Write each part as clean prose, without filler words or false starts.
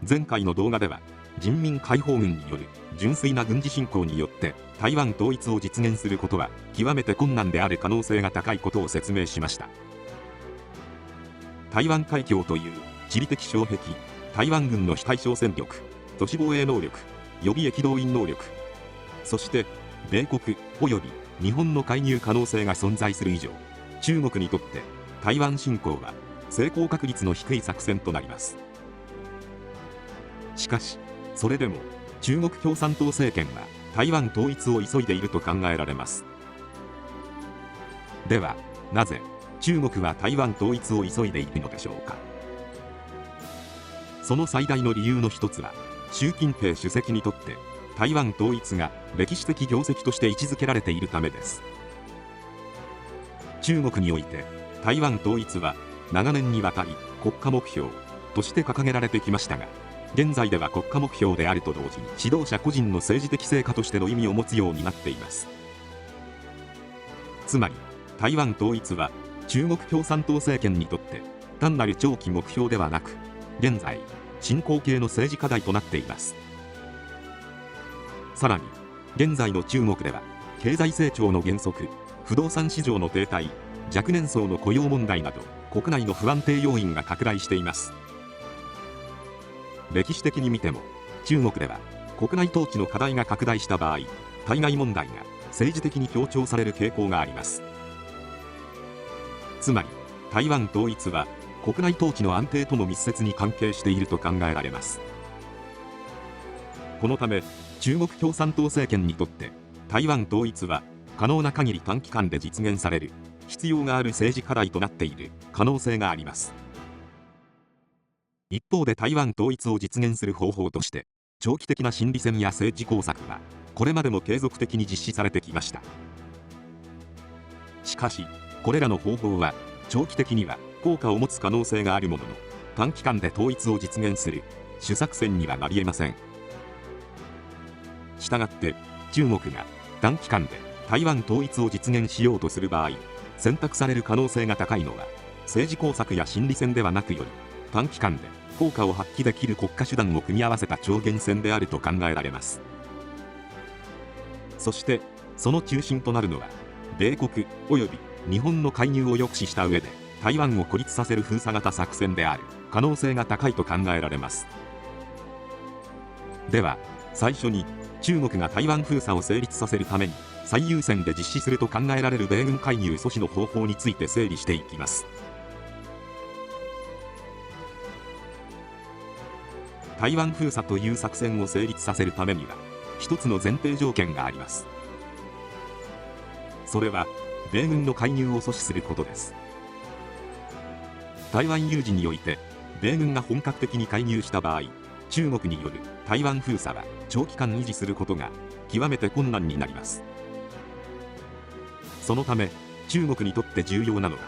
前回の動画では人民解放軍による純粋な軍事侵攻によって台湾統一を実現することは極めて困難である可能性が高いことを説明しました。台湾海峡という地理的障壁、台湾軍の非対称戦力、都市防衛能力、予備役動員能力、そして米国及び日本の介入可能性が存在する以上、中国にとって台湾侵攻は成功確率の低い作戦となります。しかしそれでも中国共産党政権は台湾統一を急いでいると考えられます。ではなぜ中国は台湾統一を急いでいるのでしょうか。その最大の理由の一つは、習近平主席にとって台湾統一が歴史的業績として位置づけられているためです。中国において台湾統一は長年にわたり国家目標として掲げられてきましたが、現在では国家目標であると同時に指導者個人の政治的成果としての意味を持つようになっています。つまり台湾統一は中国共産党政権にとって単なる長期目標ではなく、現在進行形の政治課題となっています。さらに現在の中国では経済成長の減速、不動産市場の停滞、若年層の雇用問題など国内の不安定要因が拡大しています。歴史的に見ても中国では国内統治の課題が拡大した場合、対外問題が政治的に強調される傾向があります。つまり台湾統一は国内統治の安定とも密接に関係していると考えられます。このため中国共産党政権にとって台湾統一は可能な限り短期間で実現される必要がある政治課題となっている可能性があります。一方で台湾統一を実現する方法として長期的な心理戦や政治工作はこれまでも継続的に実施されてきました。しかしこれらの方法は長期的には効果を持つ可能性があるものの、短期間で統一を実現する主作戦にはなり得ません。したがって中国が短期間で台湾統一を実現しようとする場合、選択される可能性が高いのは政治工作や心理戦ではなく、より短期間で効果を発揮できる国家手段を組み合わせた超限戦であると考えられます。そしてその中心となるのは米国及び日本の介入を抑止した上で台湾を孤立させる封鎖型作戦である可能性が高いと考えられます。では最初に中国が台湾封鎖を成立させるために最優先で実施すると考えられる米軍介入阻止の方法について整理していきます。台湾封鎖という作戦を成立させるためには一つの前提条件があります。それは米軍の介入を阻止することです。台湾有事において米軍が本格的に介入した場合、中国による台湾封鎖は長期間維持することが極めて困難になります。そのため中国にとって重要なのは、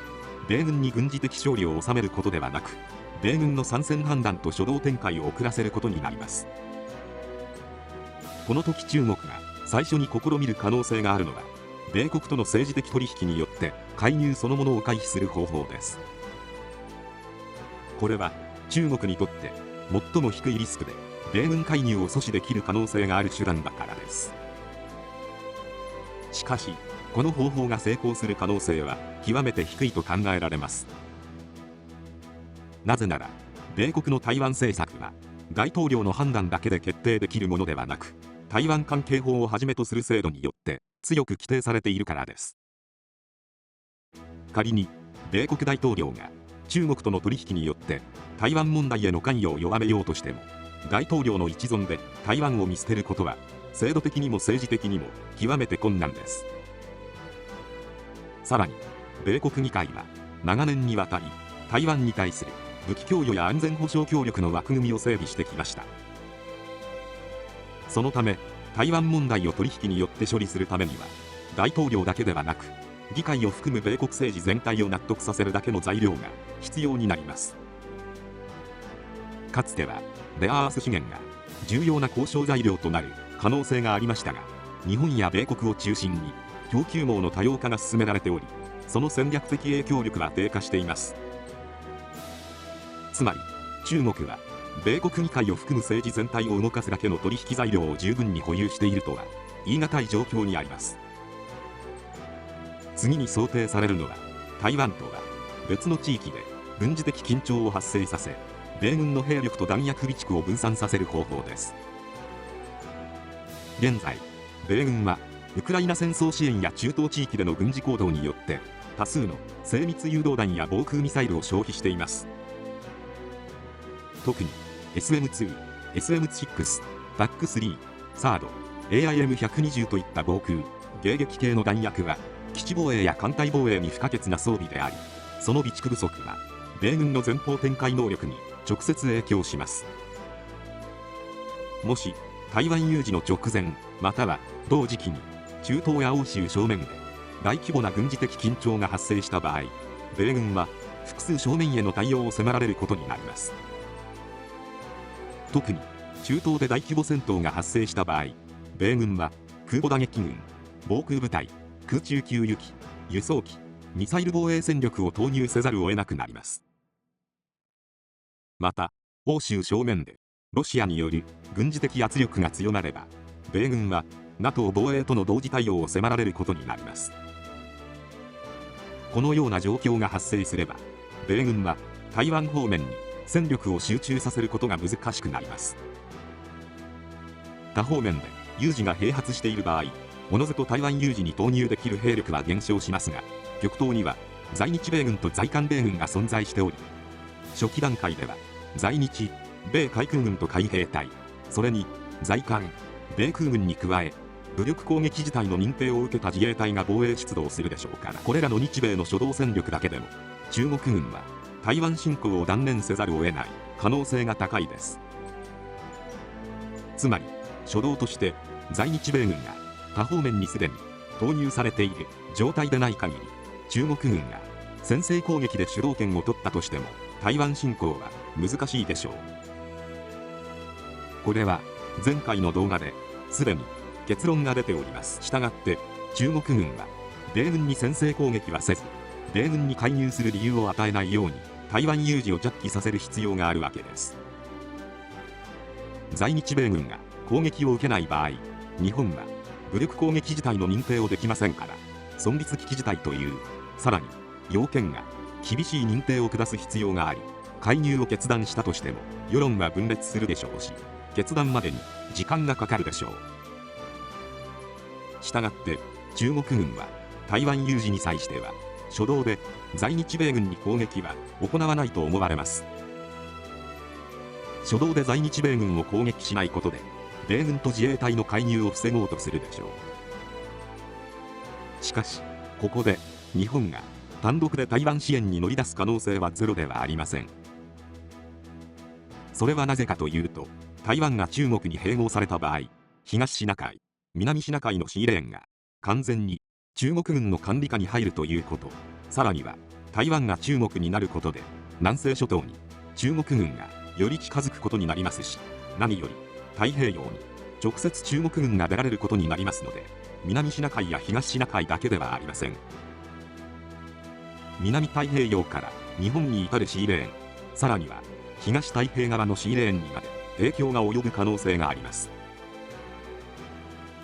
米軍に軍事的勝利を収めることではなく、米軍の参戦判断と初動展開を遅らせることになります。この時中国が最初に試みる可能性があるのは、米国との政治的取引によって介入そのものを回避する方法です。これは中国にとって最も低いリスクで米軍介入を阻止できる可能性がある手段だからです。しかしこの方法が成功する可能性は極めて低いと考えられます。なぜなら米国の台湾政策は大統領の判断だけで決定できるものではなく、台湾関係法をはじめとする制度によって強く規定されているからです。仮に米国大統領が中国との取引によって台湾問題への関与を弱めようとしても、大統領の一存で台湾を見捨てることは制度的にも政治的にも極めて困難です。さらに米国議会は長年にわたり台湾に対する武器供与や安全保障協力の枠組みを整備してきました。そのため台湾問題を取引によって処理するためには、大統領だけではなく議会を含む米国政治全体を納得させるだけの材料が必要になります。かつてはレアアース資源が重要な交渉材料となる可能性がありましたが、日本や米国を中心に供給網の多様化が進められており、その戦略的影響力は低下しています。つまり中国は米国議会を含む政治全体を動かすだけの取引材料を十分に保有しているとは言い難い状況にあります。次に想定されるのは、台湾とは別の地域で軍事的緊張を発生させ、米軍の兵力と弾薬備蓄を分散させる方法です。現在、米軍はウクライナ戦争支援や中東地域での軍事行動によって多数の精密誘導弾や防空ミサイルを消費しています。特に SM2、SM6、PAC3、サード、AIM-120 といった防空、迎撃系の弾薬は基地防衛や艦隊防衛に不可欠な装備であり、その備蓄不足は米軍の前方展開能力に直接影響します。もし台湾有事の直前または同時期に中東や欧州正面で大規模な軍事的緊張が発生した場合、米軍は複数正面への対応を迫られることになります。特に中東で大規模戦闘が発生した場合、米軍は空母打撃群、防空部隊、空中給油機、輸送機、ミサイル防衛戦力を投入せざるを得なくなります。また、欧州正面でロシアによる軍事的圧力が強まれば、米軍は NATO 防衛との同時対応を迫られることになります。このような状況が発生すれば、米軍は台湾方面に戦力を集中させることが難しくなります。他方面で有事が併発している場合、おのずと台湾有事に投入できる兵力は減少しますが、極東には在日米軍と在韓米軍が存在しており、初期段階では在日米海空軍と海兵隊、それに在韓米空軍に加え、武力攻撃事態の認定を受けた自衛隊が防衛出動するでしょうから、これらの日米の初動戦力だけでも中国軍は台湾侵攻を断念せざるを得ない可能性が高いです。つまり初動として在日米軍が他方面にすでに投入されている状態でない限り、中国軍が先制攻撃で主導権を取ったとしても台湾侵攻は難しいでしょう。これは前回の動画ですでに結論が出ております。したがって中国軍は米軍に先制攻撃はせず、米軍に介入する理由を与えないように台湾有事を着起させる必要があるわけです。在日米軍が攻撃を受けない場合、日本は武力攻撃事態の認定をできませんから、存立危機事態というさらに要件が厳しい認定を下す必要があり、介入を決断したとしても世論は分裂するでしょうし、決断までに時間がかかるでしょう。したがって中国軍は台湾有事に際しては初動で在日米軍に攻撃は行わないと思われます。初動で在日米軍を攻撃しないことで米軍と自衛隊の介入を防ごうとするでしょう。しかしここで日本が単独で台湾支援に乗り出す可能性はゼロではありません。それはなぜかというと、台湾が中国に併合された場合、東シナ海、南シナ海のシーレーンが完全に中国軍の管理下に入るということ、さらには台湾が中国になることで南西諸島に中国軍がより近づくことになりますし、何より太平洋に直接中国軍が出られることになりますので、南シナ海や東シナ海だけではありません。南太平洋から日本に至るシーレーン、さらには東太平洋側のシーレーンにまで影響が及ぶ可能性があります。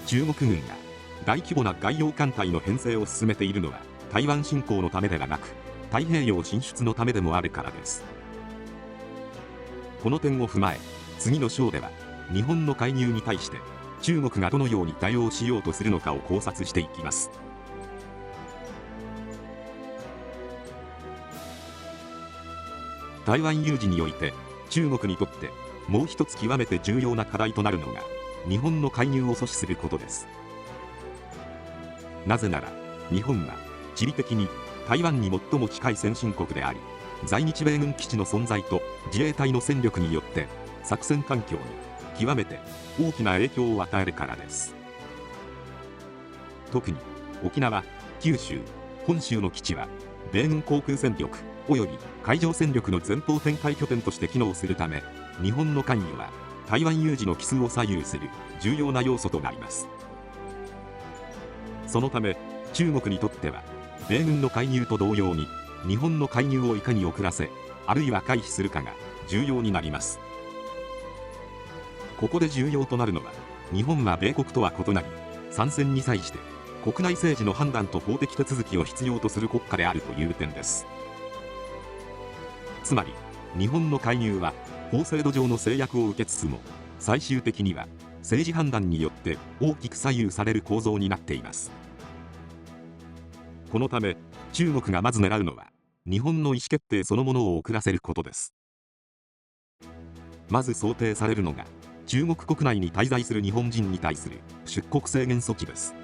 中国軍が大規模な外洋艦隊の編成を進めているのは台湾侵攻のためではなく、太平洋進出のためでもあるからです。この点を踏まえ、次の章では日本の介入に対して中国がどのように対応しようとするのかを考察していきます。台湾有事において中国にとってもう一つ極めて重要な課題となるのが日本の介入を阻止することです。なぜなら日本は地理的に台湾に最も近い先進国であり、在日米軍基地の存在と自衛隊の戦力によって作戦環境に極めて大きな影響を与えるからです。特に沖縄、九州、本州の基地は米軍航空戦力及び海上戦力の前方展開拠点として機能するため、日本の関与は台湾有事の帰趨を左右する重要な要素となります。そのため中国にとっては米軍の介入と同様に日本の介入をいかに遅らせ、あるいは回避するかが重要になります。ここで重要となるのは、日本は米国とは異なり、参戦に際して国内政治の判断と法的手続きを必要とする国家であるという点です。つまり日本の介入は法制度上の制約を受けつつも、最終的には政治判断によって大きく左右される構造になっています。このため中国がまず狙うのは、日本の意思決定そのものを遅らせることです。まず想定されるのが、中国国内に滞在する日本人に対する出国制限措置です。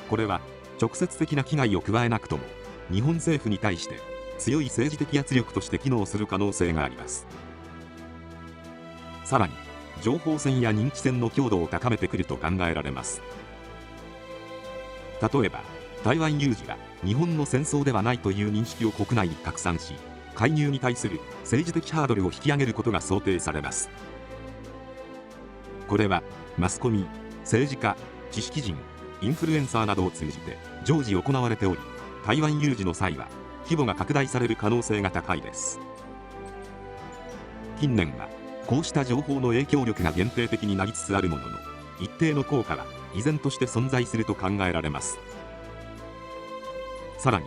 これは直接的な危害を加えなくとも、日本政府に対して強い政治的圧力として機能する可能性があります。さらに情報戦や認知戦の強度を高めてくると考えられます。例えば台湾有事は日本の戦争ではないという認識を国内に拡散し、介入に対する政治的ハードルを引き上げることが想定されます。これはマスコミ、政治家、知識人、インフルエンサーなどを通じて常時行われており、台湾有事の際は規模が拡大される可能性が高いです。近年はこうした情報の影響力が限定的になりつつあるものの、一定の効果は依然として存在すると考えられます。さらに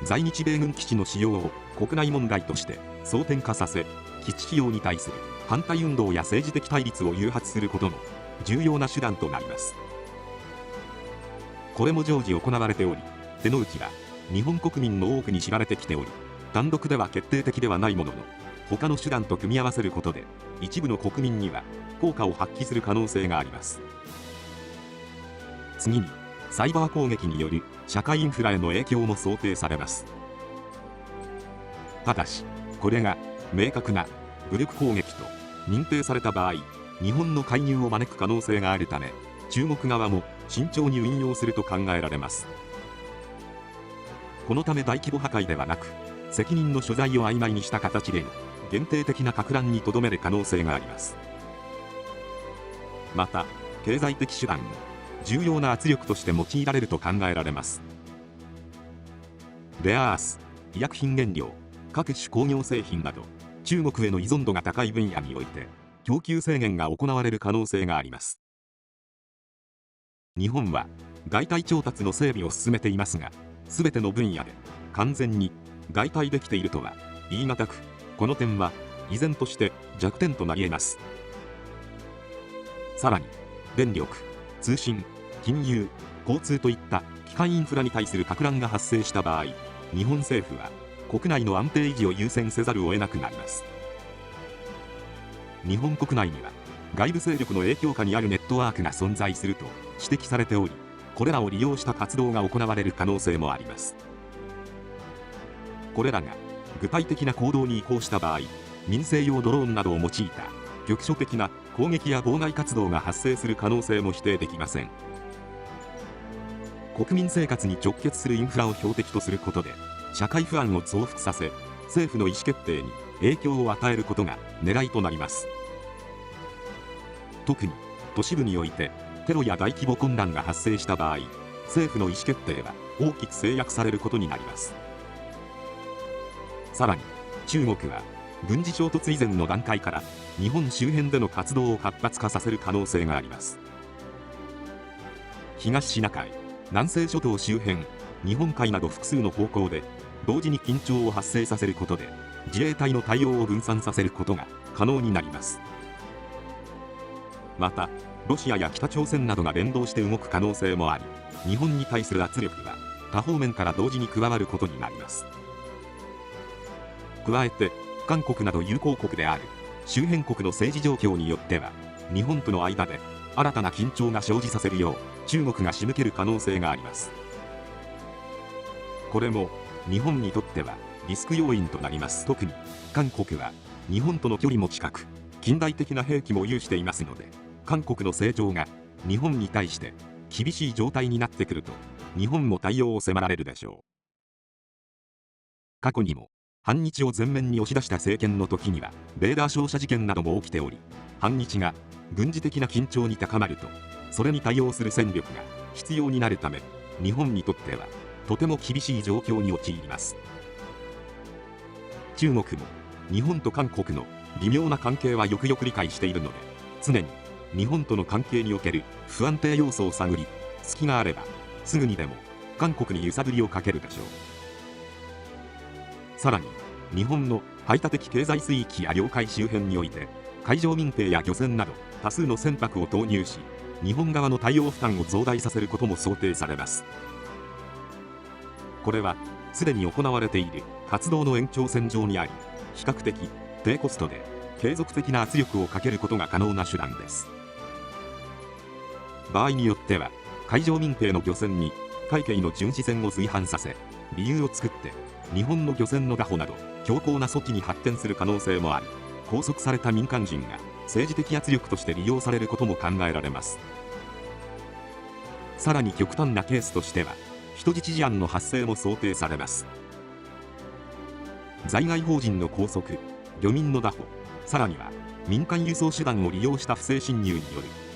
在日米軍基地の使用を国内問題として争点化させ、基地使用に対する反対運動や政治的対立を誘発することも重要な手段となります。これも常時行われており、手の内は日本国民の多くに知られてきており、単独では決定的ではないものの、他の手段と組み合わせることで一部の国民には効果を発揮する可能性があります。次にサイバー攻撃による社会インフラへの影響も想定されます。ただしこれが明確な武力攻撃と認定された場合、日本の介入を招く可能性があるため、中国側も慎重に運用すると考えられます。このため大規模破壊ではなく、責任の所在を曖昧にした形での限定的な撹乱にとどめる可能性があります。また経済的手段も重要な圧力として用いられると考えられます。レアアース、医薬品原料、各種工業製品など中国への依存度が高い分野において供給制限が行われる可能性があります。日本は代替調達の整備を進めていますが、全ての分野で完全に代替できているとは言い難く、この点は依然として弱点となり得ます。さらに電力、通信、金融、交通といった基幹インフラに対する撹乱が発生した場合、日本政府は国内の安定維持を優先せざるを得なくなります。日本国内には外部勢力の影響下にあるネットワークが存在すると指摘されており、これらを利用した活動が行われる可能性もあります。これらが具体的な行動に移行した場合、民生用ドローンなどを用いた局所的な攻撃や妨害活動が発生する可能性も否定できません。国民生活に直結するインフラを標的とすることで社会不安を増幅させ、政府の意思決定に影響を与えることが狙いとなります。特に都市部においてテロや大規模混乱が発生した場合、政府の意思決定は大きく制約されることになります。さらに中国は軍事衝突以前の段階から日本周辺での活動を活発化させる可能性があります。東シナ海、南西諸島周辺、日本海など複数の方向で同時に緊張を発生させることで自衛隊の対応を分散させることが可能になります。またロシアや北朝鮮などが連動して動く可能性もあり、日本に対する圧力は多方面から同時に加わることになります。加えて韓国など友好国である周辺国の政治状況によっては、日本との間で新たな緊張が生じさせるよう中国が仕向ける可能性があります。これも日本にとってはリスク要因となります。特に韓国は日本との距離も近く、近代的な兵器も有していますので、韓国の成長が日本に対して厳しい状態になってくると、日本も対応を迫られるでしょう。過去にも反日を前面に押し出した政権の時にはレーダー照射事件なども起きており、反日が軍事的な緊張に高まるとそれに対応する戦力が必要になるため、日本にとってはとても厳しい状況に陥ります。中国も日本と韓国の微妙な関係はよくよく理解しているので、常に日本との関係における不安定要素を探り、隙があればすぐにでも韓国に揺さぶりをかけるでしょう。さらに日本の排他的経済水域や領海周辺において海上民兵や漁船など多数の船舶を投入し、日本側の対応負担を増大させることも想定されます。これはすでに行われている活動の延長線上にあり、比較的低コストで継続的な圧力をかけることが可能な手段です。場合によっては海上民兵の漁船に海警の巡視船を随伴させ、理由を作って日本の漁船の拿捕など強硬な措置に発展する可能性もあり、拘束された民間人が政治的圧力として利用されることも考えられます。さらに極端なケースとしては人質事案の発生も想定されます。在外邦人の拘束、漁民の拿捕、さらには民間輸送手段を利用した不正侵入によ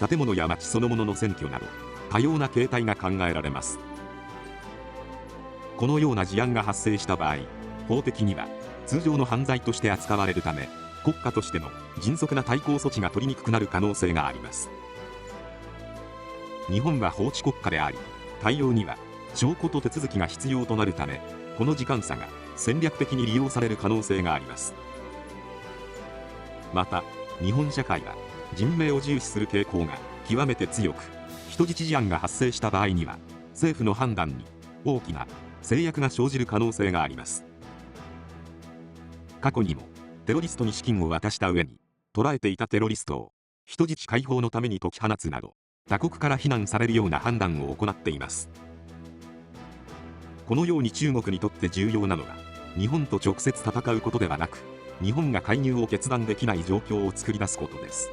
る建物や町そのものの占拠など多様な形態が考えられます。このような事案が発生した場合、法的には通常の犯罪として扱われるため、国家としての迅速な対抗措置が取りにくくなる可能性があります。日本は法治国家であり、対応には証拠と手続きが必要となるため、この時間差が戦略的に利用される可能性があります。また日本社会は人命を重視する傾向が極めて強く、人質事案が発生した場合には政府の判断に大きな制約が生じる可能性があります。過去にもテロリストに資金を渡した上に捕らえていたテロリストを人質解放のために解き放つなど、他国から非難されるような判断を行っています。このように中国にとって重要なのは、日本と直接戦うことではなく、日本が介入を決断できない状況を作り出すことです。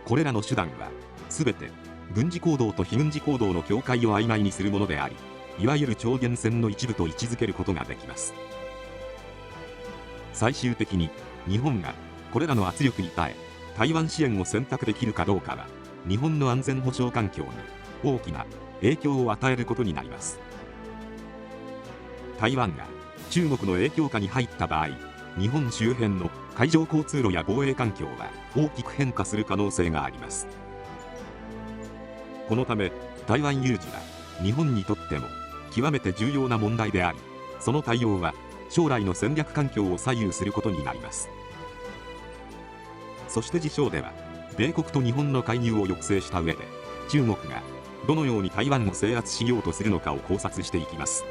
これらの手段は全て軍事行動と非軍事行動の境界を曖昧にするものであり、いわゆる超限戦の一部と位置づけることができます。最終的に日本がこれらの圧力に耐え台湾支援を選択できるかどうかは、日本の安全保障環境に大きな影響を与えることになります。台湾が中国の影響下に入った場合、日本周辺の海上交通路や防衛環境は大きく変化する可能性があります。このため台湾有事は日本にとっても極めて重要な問題であり、その対応は将来の戦略環境を左右することになります。そして辞書では、米国と日本の介入を抑制した上で、中国がどのように台湾を制圧しようとするのかを考察していきます。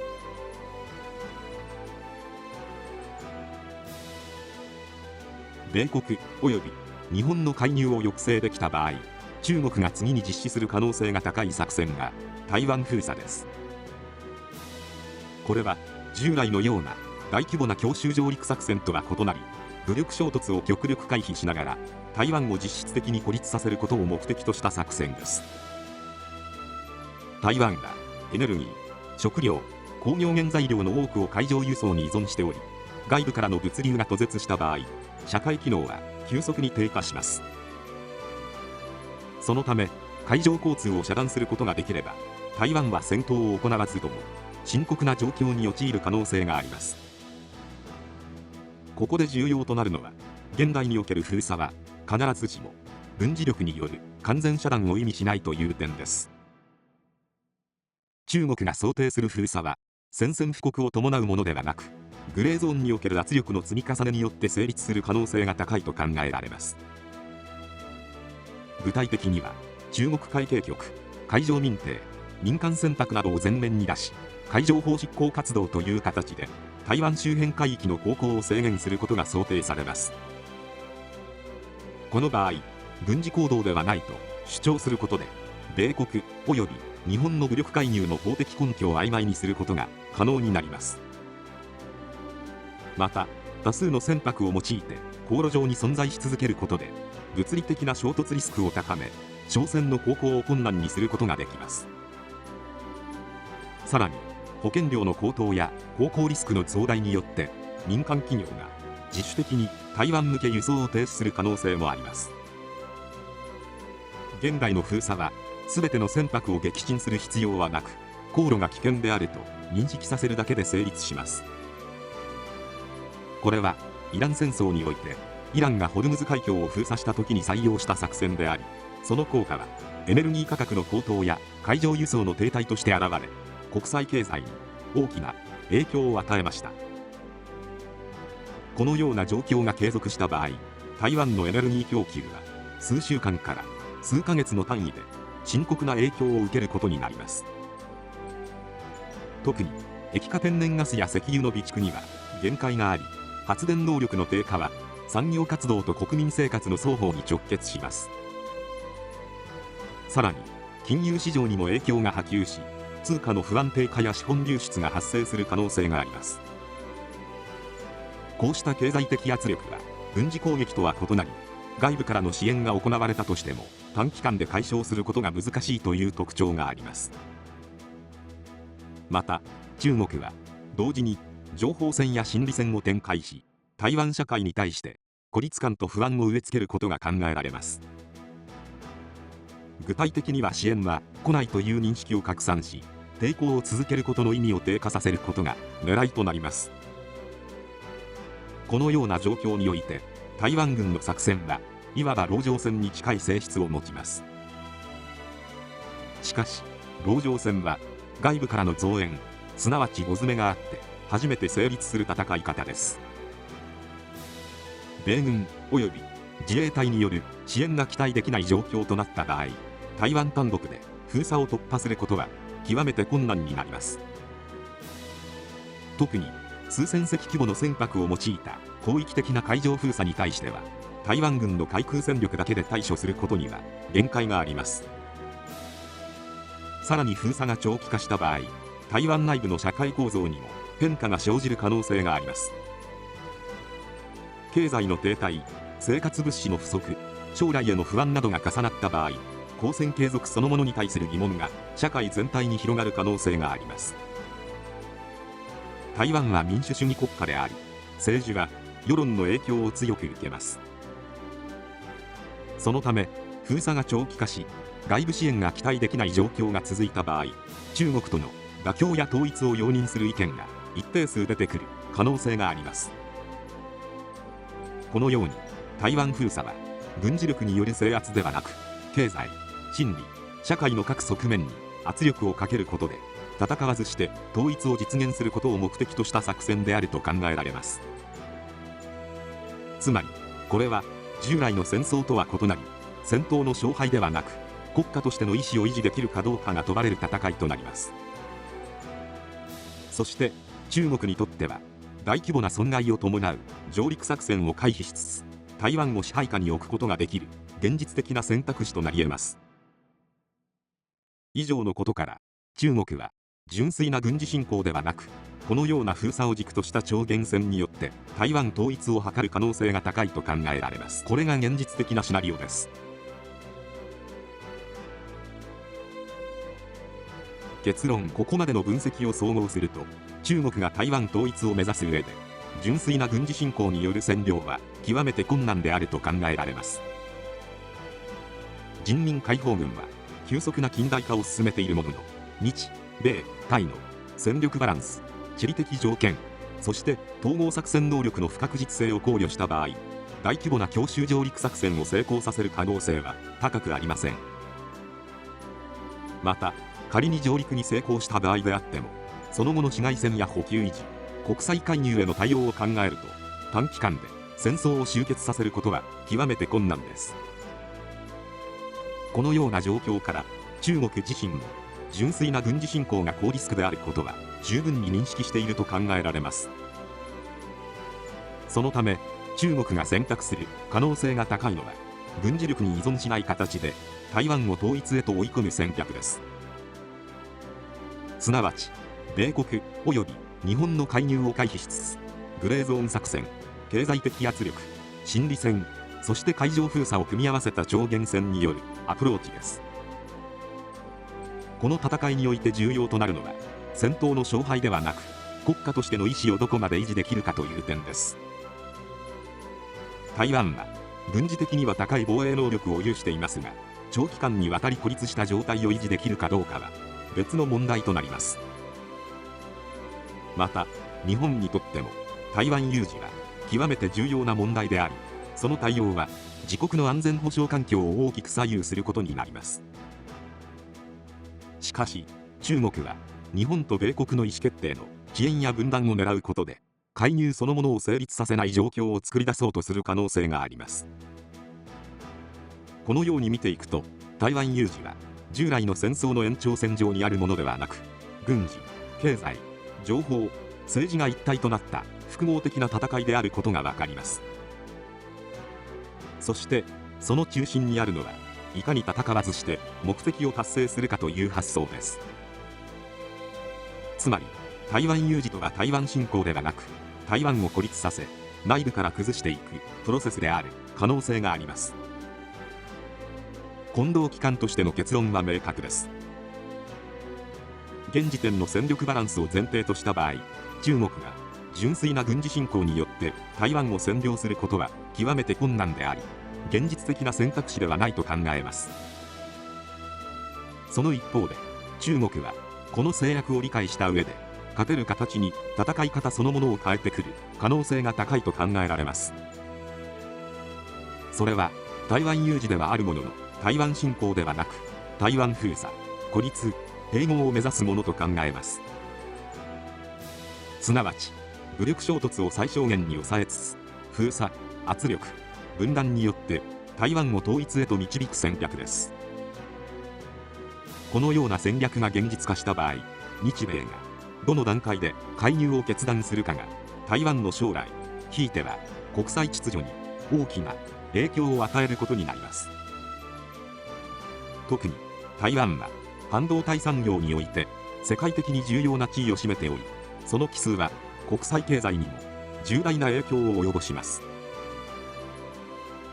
米国及び日本の介入を抑制できた場合、中国が次に実施する可能性が高い作戦が台湾封鎖です。これは従来のような大規模な強襲上陸作戦とは異なり、武力衝突を極力回避しながら台湾を実質的に孤立させることを目的とした作戦です。台湾はエネルギー、食料、工業原材料の多くを海上輸送に依存しており、外部からの物流が途絶した場合、社会機能は急速に低下します。そのため海上交通を遮断することができれば、台湾は戦闘を行わずとも深刻な状況に陥る可能性があります。ここで重要となるのは、現代における封鎖は必ずしも軍事力による完全遮断を意味しないという点です。中国が想定する封鎖は宣戦布告を伴うものではなく、グレーゾーンにおける圧力の積み重ねによって成立する可能性が高いと考えられます。具体的には中国海警局、海上民兵、民間船舶などを前面に出し、海上法執行活動という形で台湾周辺海域の航行を制限することが想定されます。この場合、軍事行動ではないと主張することで、米国及び日本の武力介入の法的根拠を曖昧にすることが可能になります。また、多数の船舶を用いて航路上に存在し続けることで、物理的な衝突リスクを高め、商船の航行を困難にすることができます。さらに、保険料の高騰や航行リスクの増大によって民間企業が自主的に台湾向け輸送を停止する可能性もあります。現代の封鎖は全ての船舶を撃沈する必要はなく、航路が危険であると認識させるだけで成立します。これはイラン戦争においてイランがホルムズ海峡を封鎖した時に採用した作戦であり、その効果はエネルギー価格の高騰や海上輸送の停滞として現れ、国際経済に大きな影響を与えました。このような状況が継続した場合、台湾のエネルギー供給は数週間から数ヶ月の単位で深刻な影響を受けることになります。特に液化天然ガスや石油の備蓄には限界があり、発電能力の低下は産業活動と国民生活の双方に直結します。さらに金融市場にも影響が波及し、通貨の不安定化や資本流出が発生する可能性があります。こうした経済的圧力は軍事攻撃とは異なり、外部からの支援が行われたとしても短期間で解消することが難しいという特徴があります。また中国は同時に情報戦や心理戦を展開し、台湾社会に対して孤立感と不安を植え付けることが考えられます。具体的には支援は来ないという認識を拡散し、抵抗を続けることの意味を低下させることが狙いとなります。このような状況において台湾軍の作戦はいわば籠城戦に近い性質を持ちます。しかし籠城戦は外部からの増援、すなわち5詰めがあって初めて成立する戦い方です。米軍及び自衛隊による支援が期待できない状況となった場合、台湾単独で封鎖を突破することは極めて困難になります。特に数千隻規模の船舶を用いた広域的な海上封鎖に対しては、台湾軍の海空戦力だけで対処することには限界があります。さらに封鎖が長期化した場合、台湾内部の社会構造にも変化が生じる可能性があります。経済の停滞、生活物資の不足、将来への不安などが重なった場合、交戦継続そのものに対する疑問が社会全体に広がる可能性があります。台湾は民主主義国家であり、政治は世論の影響を強く受けます。そのため封鎖が長期化し、外部支援が期待できない状況が続いた場合、中国との妥協や統一を容認する意見が一定数出てくる可能性があります。このように台湾封鎖は軍事力による制圧ではなく、経済、心理、社会の各側面に圧力をかけることで戦わずして統一を実現することを目的とした作戦であると考えられます。つまりこれは従来の戦争とは異なり、戦闘の勝敗ではなく国家としての意思を維持できるかどうかが問われる戦いとなります。そして中国にとっては大規模な損害を伴う上陸作戦を回避しつつ、台湾を支配下に置くことができる現実的な選択肢となり得ます。以上のことから中国は純粋な軍事侵攻ではなく、このような封鎖を軸とした超限戦によって台湾統一を図る可能性が高いと考えられます。これが現実的なシナリオです。結論、ここまでの分析を総合すると、中国が台湾統一を目指す上で純粋な軍事侵攻による占領は極めて困難であると考えられます。人民解放軍は急速な近代化を進めているものの、日米台の戦力バランス、地理的条件、そして統合作戦能力の不確実性を考慮した場合、大規模な強襲上陸作戦を成功させる可能性は高くありません。また仮に上陸に成功した場合であっても、その後の市街戦や補給維持、国際介入への対応を考えると、短期間で戦争を終結させることは極めて困難です。このような状況から中国自身も純粋な軍事侵攻が高リスクであることは十分に認識していると考えられます。そのため中国が選択する可能性が高いのは、軍事力に依存しない形で台湾を統一へと追い込む戦略です。すなわち米国及び日本の介入を回避しつつ、グレーゾーン作戦、経済的圧力、心理戦、そして海上封鎖を組み合わせた超限戦によるアプローチです。この戦いにおいて重要となるのは、戦闘の勝敗ではなく国家としての意思をどこまで維持できるかという点です。台湾は軍事的には高い防衛能力を有していますが、長期間にわたり孤立した状態を維持できるかどうかは別の問題となります。また日本にとっても台湾有事は極めて重要な問題であり、その対応は自国の安全保障環境を大きく左右することになります。しかし、中国は日本と米国の意思決定の遅延や分断を狙うことで、介入そのものを成立させない状況を作り出そうとする可能性があります。このように見ていくと、台湾有事は従来の戦争の延長線上にあるものではなく、軍事、経済、情報、政治が一体となった複合的な戦いであることがわかります。そしてその中心にあるのは、いかに戦わずして目的を達成するかという発想です。つまり台湾有事とは台湾侵攻ではなく、台湾を孤立させ内部から崩していくプロセスである可能性があります。混同機関としての結論は明確です。現時点の戦力バランスを前提とした場合、中国が純粋な軍事侵攻によって台湾を占領することは極めて困難であり、現実的な選択肢ではないと考えます。その一方で、中国はこの制約を理解した上で、勝てる形に戦い方そのものを変えてくる可能性が高いと考えられます。それは台湾有事ではあるものの、台湾侵攻ではなく、台湾封鎖、孤立、併合を目指すものと考えます。すなわち武力衝突を最小限に抑えつつ、封鎖、圧力、分断によって台湾を統一へと導く戦略です。このような戦略が現実化した場合、日米がどの段階で介入を決断するかが台湾の将来、ひいては国際秩序に大きな影響を与えることになります。特に台湾は半導体産業において世界的に重要な地位を占めており、その帰趨は国際経済にも重大な影響を及ぼします。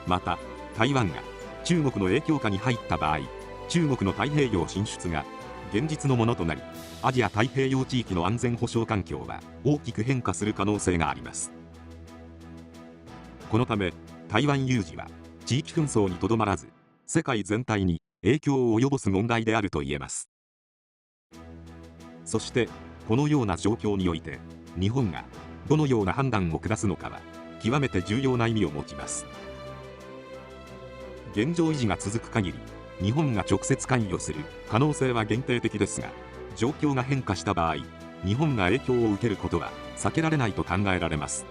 また台湾が中国の影響下に入った場合、中国の太平洋進出が現実のものとなり、アジア太平洋地域の安全保障環境は大きく変化する可能性があります。このため台湾有事は地域紛争にとどまらず、世界全体に影響を及ぼす問題であると言えます。そしてこのような状況において、日本がどのような判断を下すのかは極めて重要な意味を持ちます。現状維持が続く限り、日本が直接関与する可能性は限定的ですが、状況が変化した場合、日本が影響を受けることは避けられないと考えられます。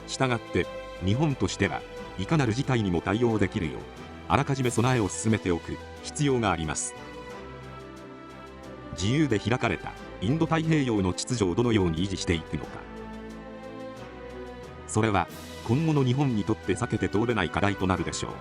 したがって日本としてはいかなる事態にも対応できるよう、あらかじめ備えを進めておく必要があります。自由で開かれたインド太平洋の秩序をどのように維持していくのか、それは今後の日本にとって避けて通れない課題となるでしょう。